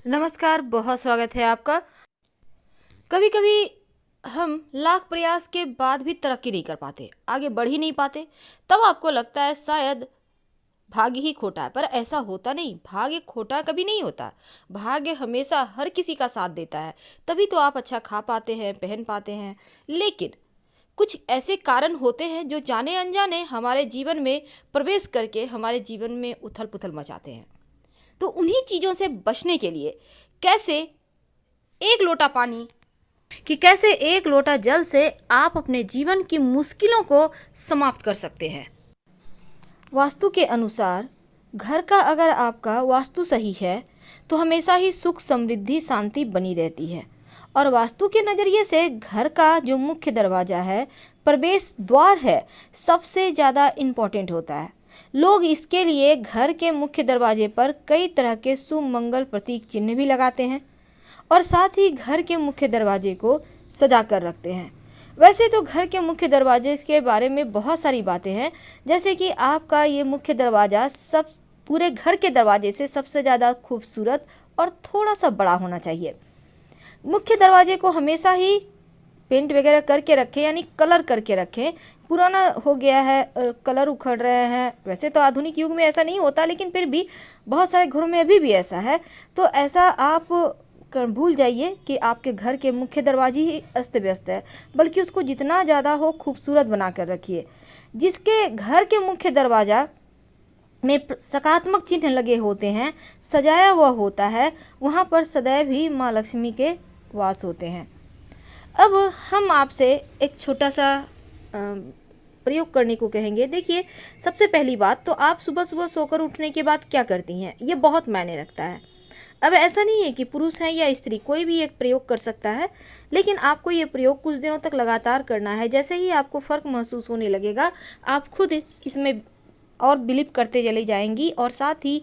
नमस्कार, बहुत स्वागत है आपका। कभी कभी हम लाख प्रयास के बाद भी तरक्की नहीं कर पाते, आगे बढ़ ही नहीं पाते। तब आपको लगता है शायद भाग्य ही खोटा है, पर ऐसा होता नहीं। भाग्य खोटा कभी नहीं होता। भाग्य हमेशा हर किसी का साथ देता है, तभी तो आप अच्छा खा पाते हैं, पहन पाते हैं। लेकिन कुछ ऐसे कारण होते हैं जो जाने अनजाने हमारे जीवन में प्रवेश करके हमारे जीवन में उथल पुथल मचाते हैं। तो उन्हीं चीज़ों से बचने के लिए कैसे एक लोटा पानी कैसे एक लोटा जल से आप अपने जीवन की मुश्किलों को समाप्त कर सकते हैं। वास्तु के अनुसार घर का अगर आपका वास्तु सही है तो हमेशा ही सुख समृद्धि शांति बनी रहती है। और वास्तु के नज़रिए से घर का जो मुख्य दरवाज़ा है, प्रवेश द्वार है, सबसे ज़्यादा इम्पोर्टेंट होता है। लोग इसके लिए घर के मुख्य दरवाजे पर कई तरह के शुभ मंगल प्रतीक चिन्ह भी लगाते हैं और साथ ही घर के मुख्य दरवाजे को सजा कर रखते हैं। वैसे तो घर के मुख्य दरवाजे के बारे में बहुत सारी बातें हैं, जैसे कि आपका ये मुख्य दरवाज़ा सब पूरे घर के दरवाजे से सबसे ज़्यादा खूबसूरत और थोड़ा सा बड़ा होना चाहिए। मुख्य दरवाजे को हमेशा ही पेंट वगैरह करके रखें, यानी कलर करके रखें। पुराना हो गया है, कलर उखड़ रहे हैं। वैसे तो आधुनिक युग में ऐसा नहीं होता, लेकिन फिर भी बहुत सारे घरों में अभी भी ऐसा है। तो ऐसा आप भूल जाइए कि आपके घर के मुख्य दरवाजे ही अस्त व्यस्त है, बल्कि उसको जितना ज़्यादा हो खूबसूरत बना कर रखिए। जिसके घर के मुख्य दरवाज़ा में सकारात्मक चिन्ह लगे होते हैं, सजाया हुआ होता है, वहाँ पर सदैव ही माँ लक्ष्मी के वास होते हैं। अब हम आपसे एक छोटा सा प्रयोग करने को कहेंगे। देखिए, सबसे पहली बात तो आप सुबह सुबह सोकर उठने के बाद क्या करती हैं, ये बहुत मायने रखता है। अब ऐसा नहीं है कि पुरुष है या स्त्री, कोई भी एक प्रयोग कर सकता है, लेकिन आपको ये प्रयोग कुछ दिनों तक लगातार करना है। जैसे ही आपको फ़र्क महसूस होने लगेगा, आप खुद इसमें और बिलीव करते चली जाएंगी और साथ ही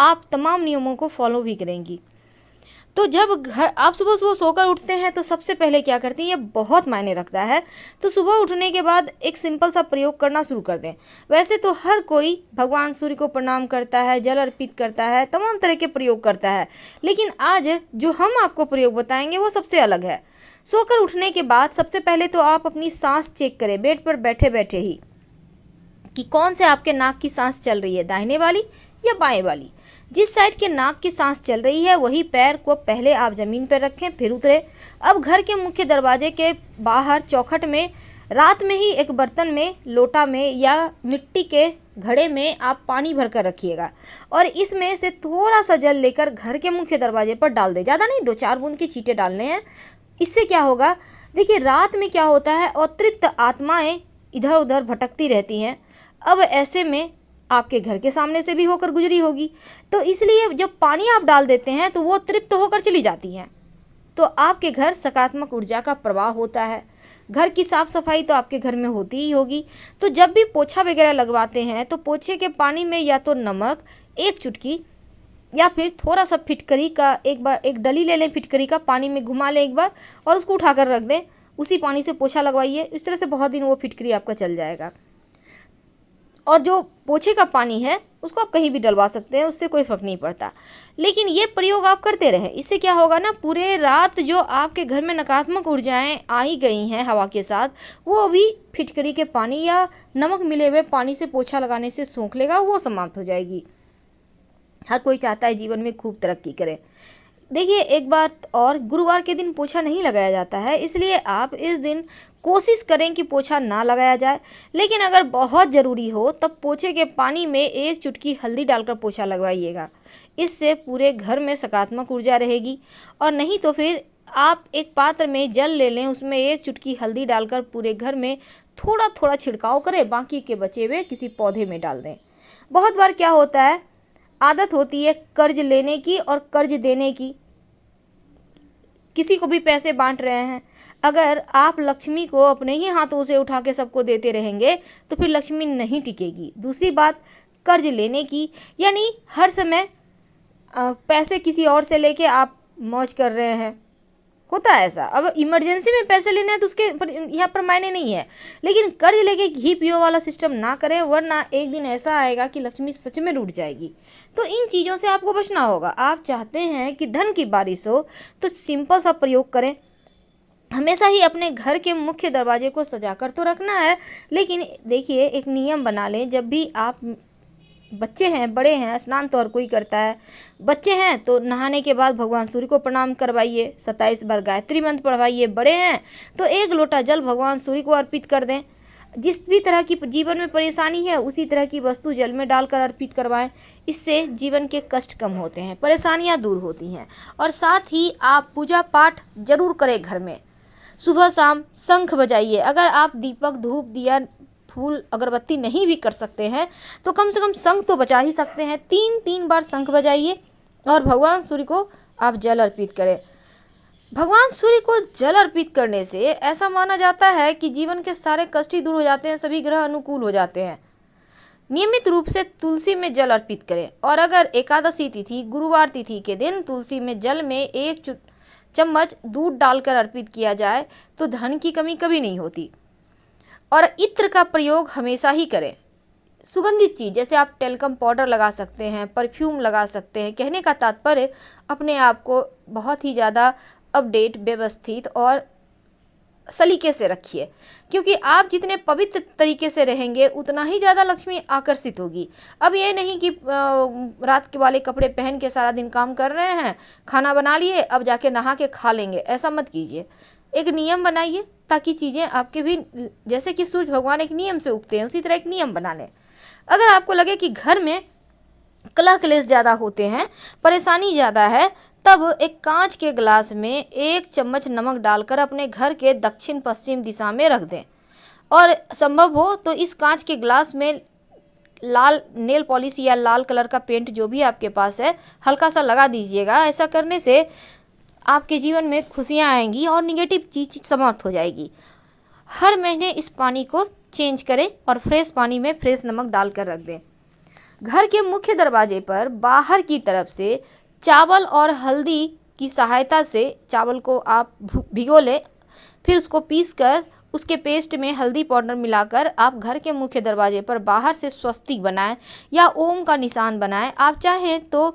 आप तमाम नियमों को फॉलो भी करेंगी। तो जब घर आप सुबह सुबह सोकर उठते हैं तो सबसे पहले क्या करती हैं, ये बहुत मायने रखता है। तो सुबह उठने के बाद एक सिंपल सा प्रयोग करना शुरू कर दें। वैसे तो हर कोई भगवान सूर्य को प्रणाम करता है, जल अर्पित करता है, तमाम तरह के प्रयोग करता है, लेकिन आज जो हम आपको प्रयोग बताएंगे वो सबसे अलग है। सोकर उठने के बाद सबसे पहले तो आप अपनी सांस चेक करें, बेड पर बैठे बैठे ही, कि कौन से आपके नाक की सांस चल रही है, दाहिने वाली या बाएं वाली। जिस साइड के नाक की सांस चल रही है वही पैर को पहले आप ज़मीन पर रखें, फिर उतरे। अब घर के मुख्य दरवाजे के बाहर चौखट में रात में ही एक बर्तन में, लोटा में या मिट्टी के घड़े में आप पानी भर कर रखिएगा और इसमें से थोड़ा सा जल लेकर घर के मुख्य दरवाजे पर डाल दें। ज़्यादा नहीं, 2-4 बूंद की छींटे डालने हैं। इससे क्या होगा, देखिए रात में क्या होता है, अतृप्त आत्माएं इधर उधर भटकती रहती हैं। अब ऐसे में आपके घर के सामने से भी होकर गुजरी होगी, तो इसलिए जब पानी आप डाल देते हैं तो वो तृप्त होकर चली जाती हैं। तो आपके घर सकारात्मक ऊर्जा का प्रवाह होता है। घर की साफ़ सफाई तो आपके घर में होती ही होगी। तो जब भी पोछा वगैरह लगवाते हैं तो पोछे के पानी में या तो नमक 1 चुटकी या फिर थोड़ा सा फिटकरी का, एक डली ले लें, फिटकरी का पानी में घुमा लें एक बार और उसको उठाकर रख दें। उसी पानी से पोछा लगवाइए। इस तरह से बहुत दिन वो फिटकरी आपका चल जाएगा। और जो पोछे का पानी है उसको आप कहीं भी डलवा सकते हैं, उससे कोई फ़र्क नहीं पड़ता। लेकिन ये प्रयोग आप करते रहें। इससे क्या होगा ना, पूरे रात जो आपके घर में नकारात्मक ऊर्जाएं आई गई हैं हवा के साथ, वो भी फिटकरी के पानी या नमक मिले हुए पानी से पोछा लगाने से सोख लेगा, वो समाप्त हो जाएगी। हर कोई चाहता है जीवन में खूब तरक्की करे। देखिए, एक बात और, गुरुवार के दिन पोछा नहीं लगाया जाता है, इसलिए आप इस दिन कोशिश करें कि पोछा ना लगाया जाए। लेकिन अगर बहुत ज़रूरी हो तब पोछे के पानी में 1 चुटकी हल्दी डालकर पोछा लगवाइएगा। इससे पूरे घर में सकारात्मक ऊर्जा रहेगी। और नहीं तो फिर आप एक पात्र में जल ले लें, उसमें 1 चुटकी हल्दी डालकर पूरे घर में थोड़ा थोड़ा छिड़काव करें, बाकी के बचे हुए किसी पौधे में डाल दें। बहुत बार क्या होता है, आदत होती है कर्ज लेने की और कर्ज देने की। किसी को भी पैसे बांट रहे हैं, अगर आप लक्ष्मी को अपने ही हाथों से उठा के सबको देते रहेंगे तो फिर लक्ष्मी नहीं टिकेगी। दूसरी बात, कर्ज लेने की, यानी हर समय पैसे किसी और से लेके आप मौज कर रहे हैं, होता है ऐसा। अब इमरजेंसी में पैसे लेने हैं तो उसके यहाँ पर मायने नहीं है, लेकिन कर्ज लेके घी पियो वाला सिस्टम ना करें, वरना एक दिन ऐसा आएगा कि लक्ष्मी सच में लूट जाएगी। तो इन चीज़ों से आपको बचना होगा। आप चाहते हैं कि धन की बारिश हो तो सिंपल सा प्रयोग करें। हमेशा ही अपने घर के मुख्य दरवाजे को सजाकर तो रखना है, लेकिन देखिए एक नियम बना लें। जब भी आप बच्चे हैं, बड़े हैं, स्नान तो हर कोई करता है, बच्चे हैं तो नहाने के बाद भगवान सूर्य को प्रणाम करवाइए, 27 बार गायत्री मंत्र पढ़वाइए। बड़े हैं तो 1 लोटा जल भगवान सूर्य को अर्पित कर दें। जिस भी तरह की जीवन में परेशानी है उसी तरह की वस्तु जल में डालकर अर्पित करवाएं। इससे जीवन के कष्ट कम होते हैं, परेशानियां दूर होती हैं। और साथ ही आप पूजा पाठ जरूर करें घर में। सुबह शाम शंख बजाइए। अगर आप दीपक, धूप, दिया, फूल, अगरबत्ती नहीं भी कर सकते हैं तो कम से कम शंख तो बजा ही सकते हैं। 3 बार शंख बजाइए और भगवान सूर्य को आप जल अर्पित करें। भगवान सूर्य को जल अर्पित करने से ऐसा माना जाता है कि जीवन के सारे कष्ट ही दूर हो जाते हैं, सभी ग्रह अनुकूल हो जाते हैं। नियमित रूप से तुलसी में जल अर्पित करें। और अगर एकादशी तिथि, गुरुवार तिथि के दिन तुलसी में जल में 1 चम्मच दूध डालकर अर्पित किया जाए तो धन की कमी कभी नहीं होती। और इत्र का प्रयोग हमेशा ही करें। सुगंधित चीज़ जैसे आप टेल्कम पाउडर लगा सकते हैं, परफ्यूम लगा सकते हैं। कहने का तात्पर्य अपने आप को बहुत ही ज़्यादा अपडेट, व्यवस्थित और सलीके से रखिए, क्योंकि आप जितने पवित्र तरीके से रहेंगे उतना ही ज़्यादा लक्ष्मी आकर्षित होगी। अब ये नहीं कि रात के वाले कपड़े पहन के सारा दिन काम कर रहे हैं, खाना बना लिए, अब जाके नहा के खा लेंगे, ऐसा मत कीजिए। एक नियम बनाइए ताकि चीज़ें आपके भी, जैसे कि सूर्य भगवान एक नियम से उगते हैं उसी तरह एक नियम बना लें। अगर आपको लगे कि घर में कलह क्लेश ज़्यादा होते हैं, परेशानी ज़्यादा है, तब एक कांच के गिलास में 1 चम्मच नमक डालकर अपने घर के दक्षिण पश्चिम दिशा में रख दें। और संभव हो तो इस कांच के गिलास में लाल नेल पॉलिश या लाल कलर का पेंट जो भी आपके पास है हल्का सा लगा दीजिएगा। ऐसा करने से आपके जीवन में खुशियाँ आएंगी और निगेटिव चीज़ समाप्त हो जाएगी। हर महीने इस पानी को चेंज करें और फ्रेश पानी में फ्रेश नमक डालकर रख दें। घर के मुख्य दरवाजे पर बाहर की तरफ से चावल और हल्दी की सहायता से चावल को आप भिगो लें, फिर उसको पीसकर उसके पेस्ट में हल्दी पाउडर मिलाकर आप घर के मुख्य दरवाजे पर बाहर से स्वस्तिक बनाएं या ओम का निशान बनाएं। आप चाहें तो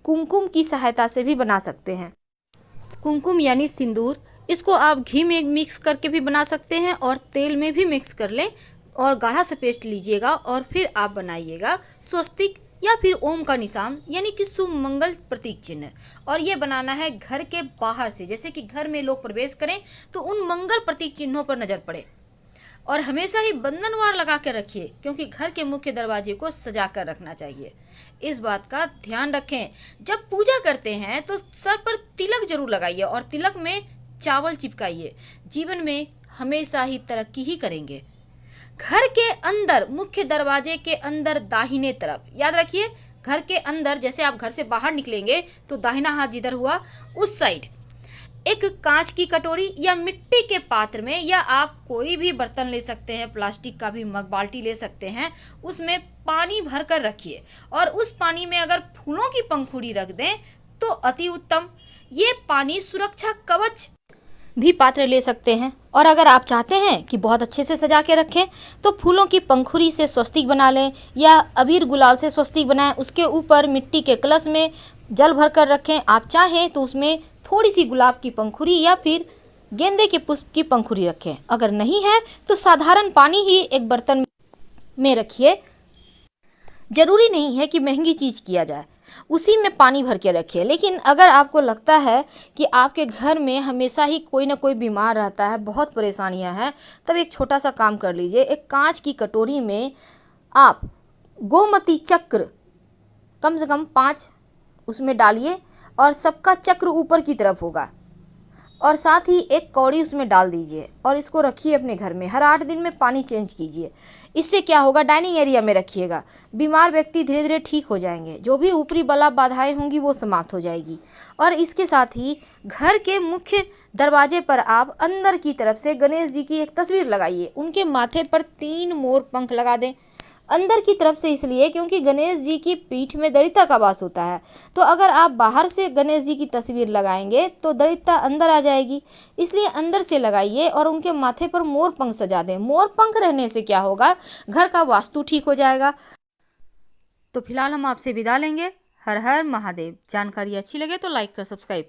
कुमकुम की सहायता से भी बना सकते हैं। कुमकुम यानी सिंदूर, इसको आप घी में मिक्स करके भी बना सकते हैं और तेल में भी मिक्स कर लें और गाढ़ा सा पेस्ट लीजिएगा और फिर आप बनाइएगा स्वस्तिक या फिर ओम का निशान यानी कि शुभ मंगल प्रतीक चिन्ह। और ये बनाना है घर के बाहर से, जैसे कि घर में लोग प्रवेश करें तो उन मंगल प्रतीक चिन्हों पर नजर पड़े। और हमेशा ही बंधनवार लगा कर रखिए, क्योंकि घर के मुख्य दरवाजे को सजा कर रखना चाहिए। इस बात का ध्यान रखें। जब पूजा करते हैं तो सर पर तिलक जरूर लगाइए और तिलक में चावल चिपकाइए। जीवन में हमेशा ही तरक्की ही करेंगे। घर के अंदर, मुख्य दरवाजे के अंदर दाहिने तरफ, याद रखिए घर के अंदर, जैसे आप घर से बाहर निकलेंगे तो दाहिना हाथ जिधर हुआ उस साइड एक कांच की कटोरी या मिट्टी के पात्र में, या आप कोई भी बर्तन ले सकते हैं, प्लास्टिक का भी मग, बाल्टी ले सकते हैं, उसमें पानी भर कर रखिए और उस पानी में अगर फूलों की पंखुड़ी रख दें तो अति उत्तम। ये पानी सुरक्षा कवच भी पात्र ले सकते हैं। और अगर आप चाहते हैं कि बहुत अच्छे से सजा के रखें तो फूलों की पंखुड़ी से स्वस्तिक बना लें या अबीर गुलाल से स्वस्तिक बनाएं। उसके ऊपर मिट्टी के कलश में जल भर कर रखें। आप चाहें तो उसमें थोड़ी सी गुलाब की पंखुड़ी या फिर गेंदे के पुष्प की पंखुड़ी रखें। अगर नहीं है तो साधारण पानी ही एक बर्तन में रखिए। जरूरी नहीं है कि महंगी चीज़ किया जाए, उसी में पानी भर के रखिए। लेकिन अगर आपको लगता है कि आपके घर में हमेशा ही कोई ना कोई बीमार रहता है, बहुत परेशानियां हैं, तब एक छोटा सा काम कर लीजिए। एक कांच की कटोरी में आप गोमती चक्र कम से कम 5 उसमें डालिए और सबका चक्र ऊपर की तरफ होगा, और साथ ही एक कौड़ी उसमें डाल दीजिए और इसको रखिए अपने घर में। हर 8 दिन में पानी चेंज कीजिए। इससे क्या होगा, डाइनिंग एरिया में रखिएगा। बीमार व्यक्ति धीरे धीरे ठीक हो जाएंगे, जो भी ऊपरी बला बाधाएं होंगी वो समाप्त हो जाएगी। और इसके साथ ही घर के मुख्य दरवाजे पर आप अंदर की तरफ से गणेश जी की एक तस्वीर लगाइए। उनके माथे पर 3 मोर पंख लगा दें। अंदर की तरफ से इसलिए क्योंकि गणेश जी की पीठ में दरिद्रता का वास होता है। तो अगर आप बाहर से गणेश जी की तस्वीर लगाएंगे तो दरिद्रता अंदर आ जाएगी, इसलिए अंदर से लगाइए और उनके माथे पर मोर पंख सजा दें। मोर पंख रहने से क्या होगा, घर का वास्तु ठीक हो जाएगा। तो फिलहाल हम आपसे विदा लेंगे। हर हर महादेव। जानकारी अच्छी लगे तो लाइक कर सब्सक्राइब